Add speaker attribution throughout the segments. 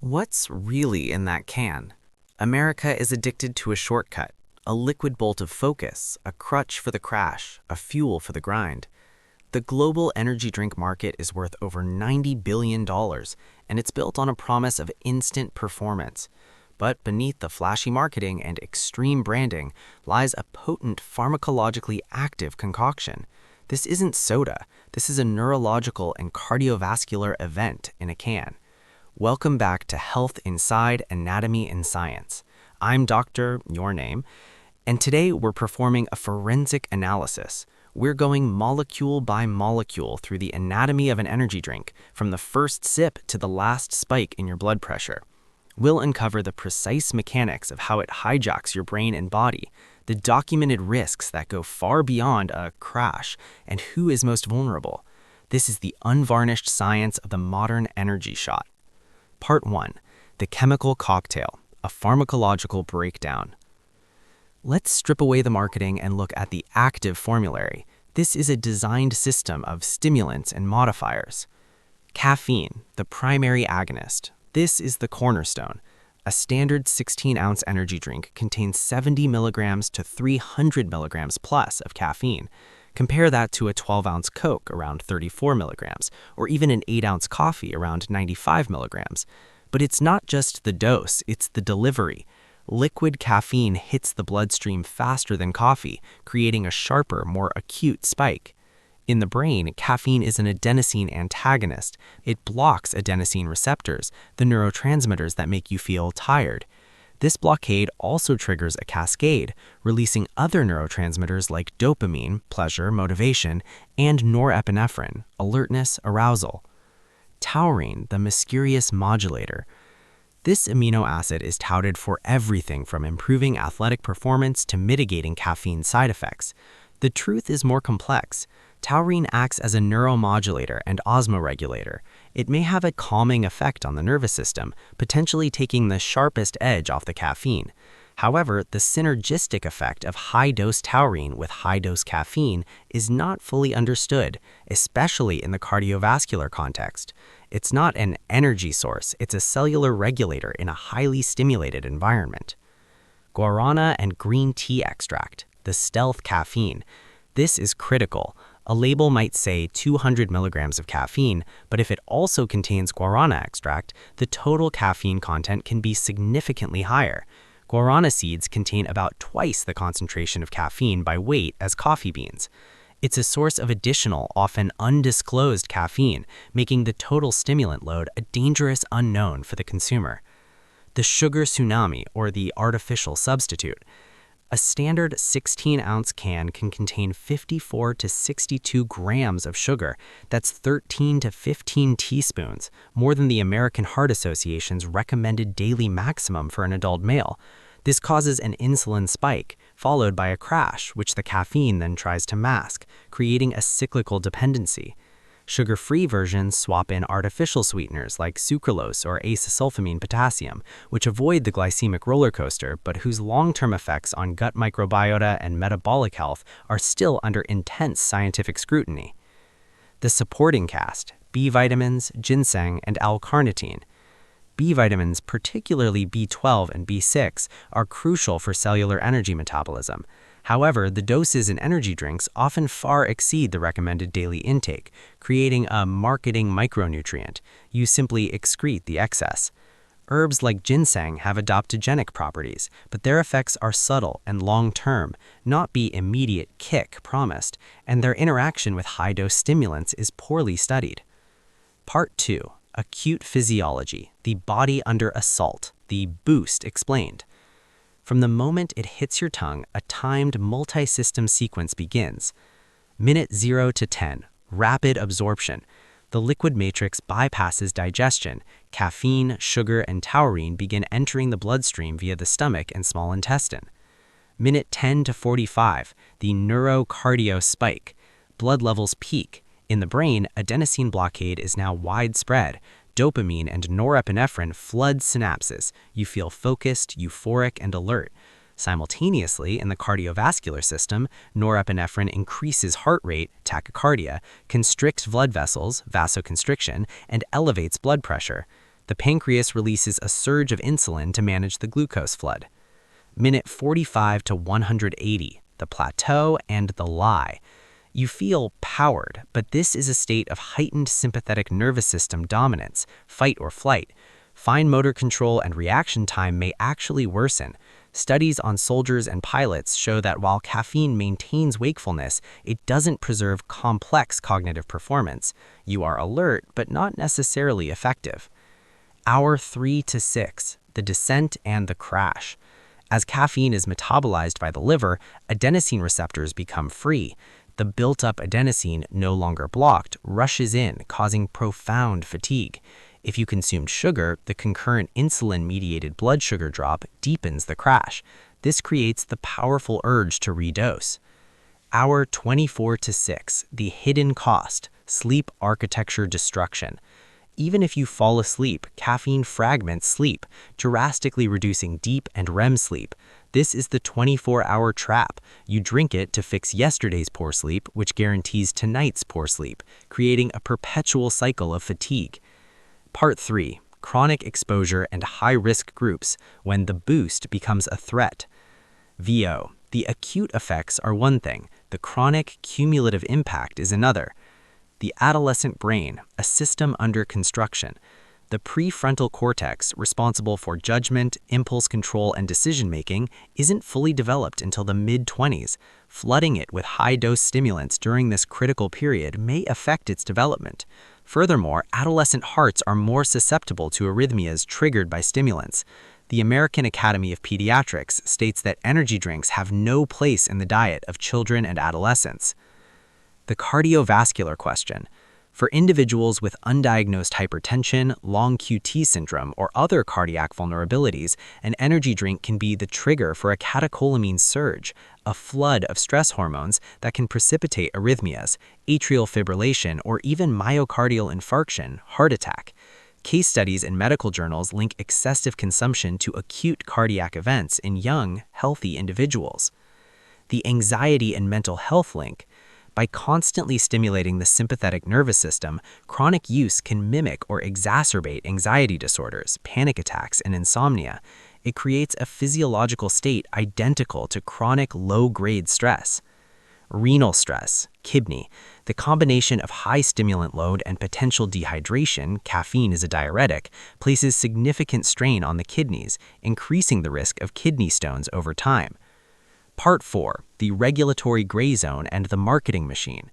Speaker 1: What's really in that can? America is addicted to a shortcut, a liquid bolt of focus, a crutch for the crash, a fuel for the grind. The global energy drink market is worth over $90 billion, and it's built on a promise of instant performance. But beneath the flashy marketing and extreme branding lies a potent pharmacologically active concoction. This isn't soda, this is a neurological and cardiovascular event in a can. Welcome back to Health Inside Anatomy and Science. I'm your name, and today we're performing a forensic analysis. We're going molecule by molecule through the anatomy of an energy drink, from the first sip to the last spike in your blood pressure. We'll uncover the precise mechanics of how it hijacks your brain and body, the documented risks that go far beyond a crash, and who is most vulnerable. This is the unvarnished science of the modern energy shot. Part 1. The Chemical Cocktail, a Pharmacological Breakdown. Let's strip away the marketing and look at the active formulary. This is a designed system of stimulants and modifiers. Caffeine, the primary agonist. This is the cornerstone. A standard 16-ounce energy drink contains 70 milligrams to 300 milligrams plus of caffeine. Compare that to a 12-ounce Coke, around 34 milligrams, or even an 8-ounce coffee, around 95 milligrams. But it's not just the dose, it's the delivery. Liquid caffeine hits the bloodstream faster than coffee, creating a sharper, more acute spike. In the brain, caffeine is an adenosine antagonist. It blocks adenosine receptors, the neurotransmitters that make you feel tired. This blockade also triggers a cascade, releasing other neurotransmitters like dopamine, pleasure, motivation, and norepinephrine, alertness, arousal. Taurine, the mysterious modulator. This amino acid is touted for everything from improving athletic performance to mitigating caffeine side effects. The truth is more complex. Taurine acts as a neuromodulator and osmoregulator. It may have a calming effect on the nervous system, potentially taking the sharpest edge off the caffeine. However, the synergistic effect of high-dose taurine with high-dose caffeine is not fully understood, especially in the cardiovascular context. It's not an energy source, it's a cellular regulator in a highly stimulated environment. Guarana and green tea extract, the stealth caffeine. This is critical. A label might say 200 milligrams of caffeine, but if it also contains guarana extract, the total caffeine content can be significantly higher. Guarana seeds contain about twice the concentration of caffeine by weight as coffee beans. It's a source of additional, often undisclosed caffeine, making the total stimulant load a dangerous unknown for the consumer. The sugar tsunami, or the artificial substitute. A standard 16-ounce can contain 54 to 62 grams of sugar. That's 13 to 15 teaspoons, more than the American Heart Association's recommended daily maximum for an adult male. This causes an insulin spike, followed by a crash, which the caffeine then tries to mask, creating a cyclical dependency. Sugar-free versions swap in artificial sweeteners like sucralose or acesulfamine potassium, which avoid the glycemic roller coaster but whose long-term effects on gut microbiota and metabolic health are still under intense scientific scrutiny. The supporting cast: B vitamins, ginseng, and L-carnitine. B vitamins, particularly B12 and B6, are crucial for cellular energy metabolism. However, the doses in energy drinks often far exceed the recommended daily intake, creating a marketing micronutrient. You simply excrete the excess. Herbs like ginseng have adaptogenic properties, but their effects are subtle and long-term, not the immediate kick promised, and their interaction with high-dose stimulants is poorly studied. Part 2. Acute Physiology, the body under assault, the boost explained. From the moment it hits your tongue, a timed multi-system sequence begins. Minute 0 to 10, rapid absorption. The liquid matrix bypasses digestion. Caffeine, sugar, and taurine begin entering the bloodstream via the stomach and small intestine. Minute 10 to 45, the neurocardio spike. Blood levels peak. In the brain, adenosine blockade is now widespread. Dopamine and norepinephrine flood synapses. You feel focused, euphoric, and alert. Simultaneously, in the cardiovascular system, norepinephrine increases heart rate, tachycardia, constricts blood vessels, vasoconstriction, and elevates blood pressure. The pancreas releases a surge of insulin to manage the glucose flood. Minute 45 to 180, the plateau and the lie. You feel powered, but this is a state of heightened sympathetic nervous system dominance, fight or flight. Fine motor control and reaction time may actually worsen. Studies on soldiers and pilots show that while caffeine maintains wakefulness, it doesn't preserve complex cognitive performance. You are alert, but not necessarily effective. Hour 3 to 6, the descent and the crash. As caffeine is metabolized by the liver, adenosine receptors become free. The built-up adenosine, no longer blocked, rushes in, causing profound fatigue. If you consumed sugar, the concurrent insulin-mediated blood sugar drop deepens the crash. This creates the powerful urge to redose. Hour 24 to 6, the hidden cost, sleep architecture destruction. Even if you fall asleep, caffeine fragments sleep, drastically reducing deep and REM sleep. This is the 24-hour trap. You drink it to fix yesterday's poor sleep, which guarantees tonight's poor sleep, creating a perpetual cycle of fatigue. Part 3. Chronic exposure and high-risk groups when the boost becomes a threat. VO. The acute effects are one thing. The chronic cumulative impact is another. The adolescent brain, a system under construction. The prefrontal cortex, responsible for judgment, impulse control, and decision-making, isn't fully developed until the mid-20s. Flooding it with high-dose stimulants during this critical period may affect its development. Furthermore, adolescent hearts are more susceptible to arrhythmias triggered by stimulants. The American Academy of Pediatrics states that energy drinks have no place in the diet of children and adolescents. The cardiovascular question. For individuals with undiagnosed hypertension, long QT syndrome, or other cardiac vulnerabilities, an energy drink can be the trigger for a catecholamine surge, a flood of stress hormones that can precipitate arrhythmias, atrial fibrillation, or even myocardial infarction, heart attack. Case studies in medical journals link excessive consumption to acute cardiac events in young, healthy individuals. The anxiety and mental health link. By constantly stimulating the sympathetic nervous system, chronic use can mimic or exacerbate anxiety disorders, panic attacks, and insomnia. It creates a physiological state identical to chronic low-grade stress. Renal stress, kidney. The combination of high stimulant load and potential dehydration, caffeine is a diuretic, places significant strain on the kidneys, increasing the risk of kidney stones over time. Part 4. The regulatory gray zone and the marketing machine.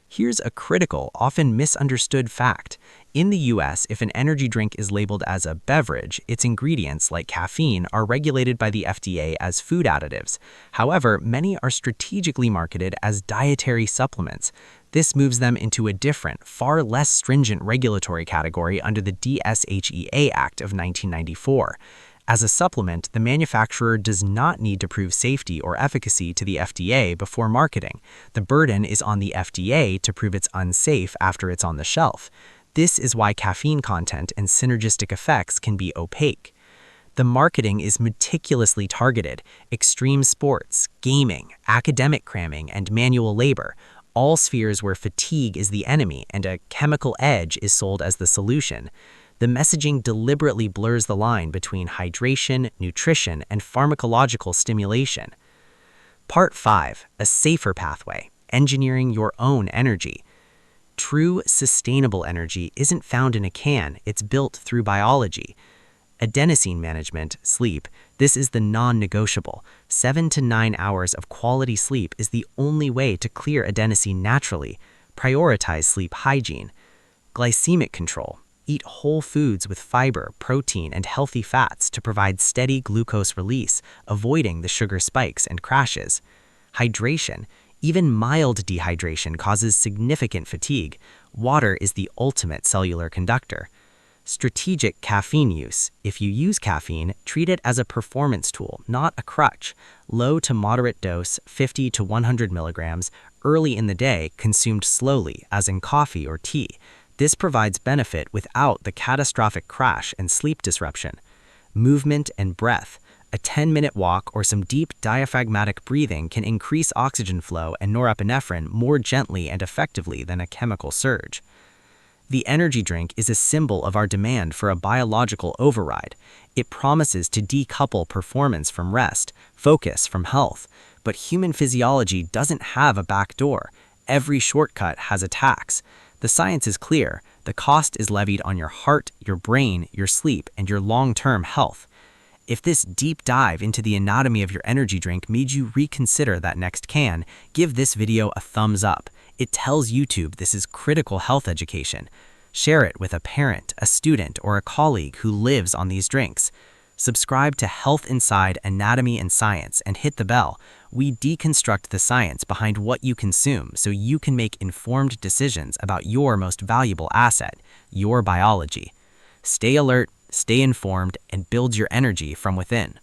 Speaker 1: Here's a critical, often misunderstood fact. In the US, if an energy drink is labeled as a beverage, its ingredients, like caffeine, are regulated by the FDA as food additives. However, many are strategically marketed as dietary supplements. This moves them into a different, far less stringent regulatory category under the DSHEA Act of 1994. As a supplement, the manufacturer does not need to prove safety or efficacy to the FDA before marketing. The burden is on the FDA to prove it's unsafe after it's on the shelf. This is why caffeine content and synergistic effects can be opaque. The marketing is meticulously targeted. Extreme sports, gaming, academic cramming, and manual labor, all spheres where fatigue is the enemy and a chemical edge is sold as the solution. The messaging deliberately blurs the line between hydration, nutrition, and pharmacological stimulation. Part 5. A safer pathway. Engineering your own energy. True, sustainable energy isn't found in a can, it's built through biology. Adenosine management, sleep, this is the non-negotiable. 7 to 9 hours of quality sleep is the only way to clear adenosine naturally. Prioritize sleep hygiene. Glycemic control. Eat whole foods with fiber, protein, and healthy fats to provide steady glucose release, avoiding the sugar spikes and crashes. Hydration. Even mild dehydration causes significant fatigue. Water is the ultimate cellular conductor. Strategic caffeine use. If you use caffeine, treat it as a performance tool, not a crutch. Low to moderate dose, 50 to 100 milligrams, early in the day, consumed slowly, as in coffee or tea. This provides benefit without the catastrophic crash and sleep disruption. Movement and breath. A 10-minute walk or some deep diaphragmatic breathing can increase oxygen flow and norepinephrine more gently and effectively than a chemical surge. The energy drink is a symbol of our demand for a biological override. It promises to decouple performance from rest, focus from health. But human physiology doesn't have a back door. Every shortcut has a tax. The science is clear. The cost is levied on your heart, your brain, your sleep, and your long-term health. If this deep dive into the anatomy of your energy drink made you reconsider that next can, give this video a thumbs up. It tells YouTube this is critical health education. Share it with a parent, a student, or a colleague who lives on these drinks. Subscribe to Health Inside Anatomy and Science and hit the bell. We deconstruct the science behind what you consume so you can make informed decisions about your most valuable asset, your biology. Stay alert, stay informed, and build your energy from within.